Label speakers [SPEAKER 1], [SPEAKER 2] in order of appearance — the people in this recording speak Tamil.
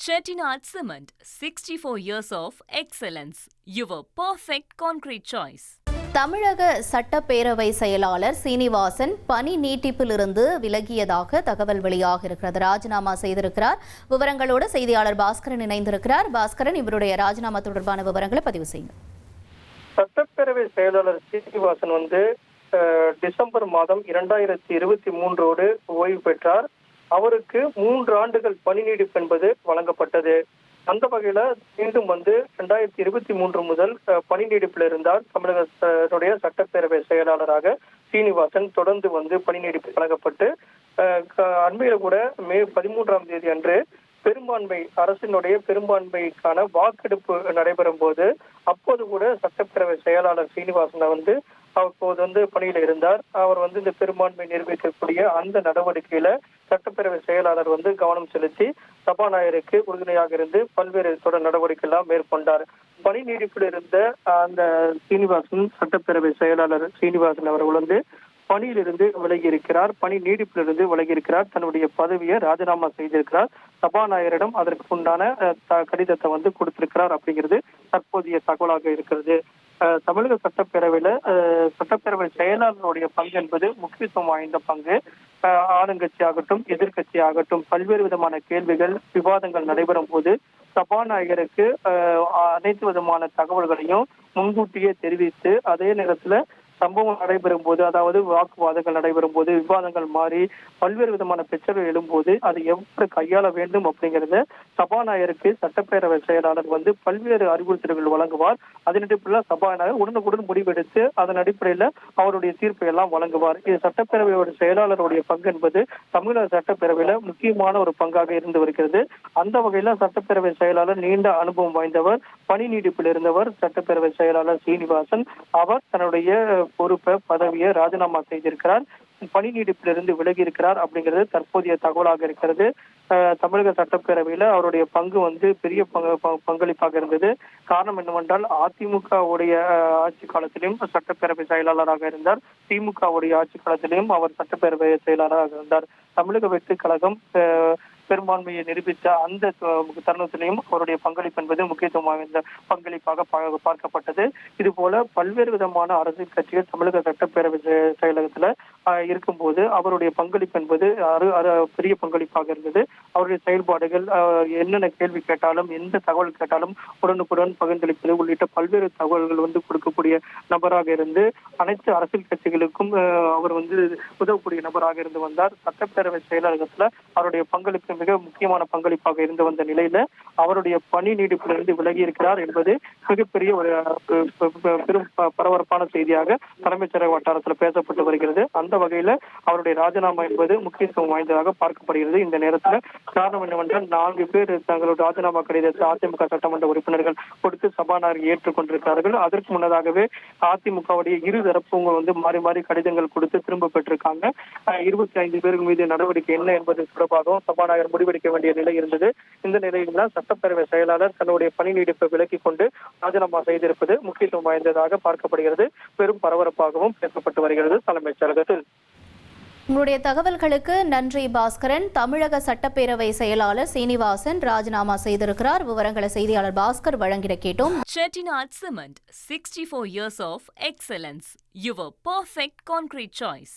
[SPEAKER 1] Chettinad Cement, 64 years of excellence. Your perfect concrete choice.
[SPEAKER 2] தமிழக சட்டப்பேரவை செயலாளர் சீனிவாசன் பணி நீட்டிப்பிலிருந்து விலகியதாக தகவல் வெளியாக இருக்கிறது. ராஜினாமா செய்திருக்கிறார். விவரங்களோடு செய்தியாளர் பாஸ்கரன் இணைந்திருக்கிறார். பாஸ்கரன், இவருடைய ராஜினாமா தொடர்பான விவரங்களை பதிவு செய்யுங்க.
[SPEAKER 3] சட்டப்பேரவை செயலாளர் சீனிவாசன் டிசம்பர் மாதம் 2023 ஓய்வு பெற்றார். அவருக்கு 3 ஆண்டுகள் பணி நீடிப்பு என்பது வழங்கப்பட்டது. அந்த வகையில மீண்டும் 2023 முதல் பணி நீடிப்பில் இருந்தார். தமிழகத்துடைய சட்டப்பேரவை செயலாளராக சீனிவாசன் தொடர்ந்து பணி நீடிப்பு வழங்கப்பட்டு அண்மையில கூட மே 13ஆம் தேதி அன்று பெரும்பான்மை அரசினுடைய பெரும்பான்மைக்கான வாக்கெடுப்பு நடைபெறும் போது அப்போது கூட சட்டப்பேரவை செயலாளர் சீனிவாசன் அப்போது பணியில இருந்தார். அவர் இந்த பெரும்பான்மை நிரூபிக்கக்கூடிய அந்த நடவடிக்கையில சட்டப்பேரவை செயலாளர் கவனம் செலுத்தி சபாநாயகருக்கு உறுதுணையாக இருந்து பல்வேறு தொடர் நடவடிக்கை எல்லாம் மேற்கொண்டார். பணி நீடிப்பில் இருந்த அந்த சட்டப்பேரவை செயலாளர் சீனிவாசன் அவர்கள் பணியிலிருந்து விலகி இருக்கிறார். பணி நீடிப்பிலிருந்து விலகி இருக்கிறார். தன்னுடைய பதவியை ராஜினாமா செய்திருக்கிறார். சபாநாயகரிடம் அதற்கு உண்டான கடிதத்தை கொடுத்திருக்கிறார் அப்படிங்கிறது தற்போதைய தகவலாக இருக்கிறது. தமிழக சட்டப்பேரவை செயலாளருடைய பங்கு என்பது முக்கியத்துவம் வாய்ந்த பங்கு. ஆளுங்கட்சி ஆகட்டும் எதிர்கட்சி ஆகட்டும் பல்வேறு விதமான கேள்விகள் விவாதங்கள் நடைபெறும் போது சபாநாயகருக்கு அனைத்து விதமான தகவல்களையும் முன்கூட்டியே தெரிவித்து அதே நேரத்துல சம்பவம் நடைபெறும் போது, அதாவது வாக்குவாதங்கள் நடைபெறும் போது, விவாதங்கள் மாறி பல்வேறு விதமான பிரச்சனைகள் எழும்போது அதை எவ்வாறு கையாள வேண்டும் அப்படிங்கிறத சபாநாயகருக்கு சட்டப்பேரவை செயலாளர் பல்வேறு அறிவுறுத்தல்கள் வழங்குவார். அதன் அடிப்படையில் சபாநாயகர் உடனுக்குடன் முடிவெடுத்து அதன் அடிப்படையில் அவருடைய தீர்ப்பை எல்லாம் வழங்குவார். இது சட்டப்பேரவையோட செயலாளருடைய பங்கு என்பது தமிழக சட்டப்பேரவையில முக்கியமான ஒரு பங்காக இருந்து வருகிறது. அந்த வகையில சட்டப்பேரவை செயலாளர் நீண்ட அனுபவம் வாய்ந்தவர், பணி நீடிப்பில் இருந்தவர். சட்டப்பேரவை செயலாளர் சீனிவாசன் அவர் தன்னுடைய பொறுப்பை பதவியை ராஜினாமா செய்திருக்கிறார். பணி நீடிப்பிலிருந்து விலகி இருக்கிறார் அப்படிங்கிறது தற்போதைய தகவலாக இருக்கிறது. தமிழக சட்டப்பேரவையில அவருடைய பங்கு பெரிய பங்களிப்பாக இருந்தது. காரணம் என்னவென்றால் அதிமுகவுடைய ஆட்சி காலத்திலும் சட்டப்பேரவை செயலாளராக இருந்தார். திமுகவுடைய ஆட்சி காலத்திலும் அவர் சட்டப்பேரவை செயலாளராக இருந்தார். தமிழக வெற்றி கழகம் பெரும்பான்மையை நிரூபித்த அந்த தருணத்திலையும் அவருடைய பங்களிப்பு என்பது முக்கியத்துவம் வாய்ந்த பங்களிப்பாக பார்க்கப்பட்டது. இது போல பல்வேறு விதமான அரசியல் கட்சிகள் தமிழக சட்டப்பேரவை செயலகத்துல இருக்கும்போது அவருடைய பங்களிப்பு என்பது பெரிய பங்களிப்பாக இருந்தது. அவருடைய செயல்பாடுகள் என்னென்ன கேள்வி கேட்டாலும் எந்த தகவல் கேட்டாலும் உடனுக்குடன் பகிர்ந்தளிப்பது உள்ளிட்ட பல்வேறு தகவல்கள் கொடுக்கக்கூடிய நபராக இருந்து அனைத்து அரசியல் கட்சிகளுக்கும் அவர் உதவக்கூடிய நபராக இருந்து வந்தார். சட்டப்பேரவை செயலகத்துல அவருடைய பங்களிப்பு மிக முக்கியமான பங்களிப்பாக இருந்து வந்த நிலையில அவருடைய பணி நீடிப்பிலிருந்து விலகி இருக்கிறார் என்பது மிகப்பெரிய ஒரு பெரும் பரபரப்பான செய்தியாக தலைமைச் செயலக வட்டாரத்தில் பேசப்பட்டு வருகிறது. அந்த வகையில அவருடைய ராஜினாமா என்பது முக்கியத்துவம் வாய்ந்ததாக பார்க்கப்படுகிறது. இந்த நேரத்தில் காரணம் என்னவென்றால் 4 பேர் தங்களுடைய ராஜினாமா கடிதத்தை அதிமுக சட்டமன்ற உறுப்பினர்கள் கொடுத்து சபாநாயகர் ஏற்றுக்கொண்டிருக்கிறார்கள். அதற்கு முன்னதாகவே அதிமுகவுடைய இரு தரப்பும் மாறி மாறி கடிதங்கள் கொடுத்து திரும்ப பெற்றிருக்காங்க. 25 பேருக்கு மீது நடவடிக்கை என்ன என்பது தொடர்பாகவும் சபாநாயகர் முடிவெடுக்க வேண்டிய நிலை இருந்தது. இந்த நிலையில் தான் சட்டப்பேரவை செயலாளர் தன்னுடைய பணி நீடிப்பை விலக்கிக் கொண்டு ராஜினாமா செய்திருப்பது முக்கியத்துவம் வாய்ந்ததாக பார்க்கப்படுகிறது. பெரும் பரபரப்பாகவும் பேசப்பட்டு வருகிறது தலைமைச் செயலகத்தில்.
[SPEAKER 2] உங்களுடைய தகவல்களுக்கு நன்றி பாஸ்கரன். தமிழக சட்டப்பேரவை செயலாளர் சீனிவாசன் ராஜினாமா செய்திருக்கிறார். விவரங்களை செய்தியாளர் பாஸ்கர் வழங்கிட கேட்டோம்.
[SPEAKER 1] Chettinad Cement, 64 years of excellence. Your perfect concrete choice.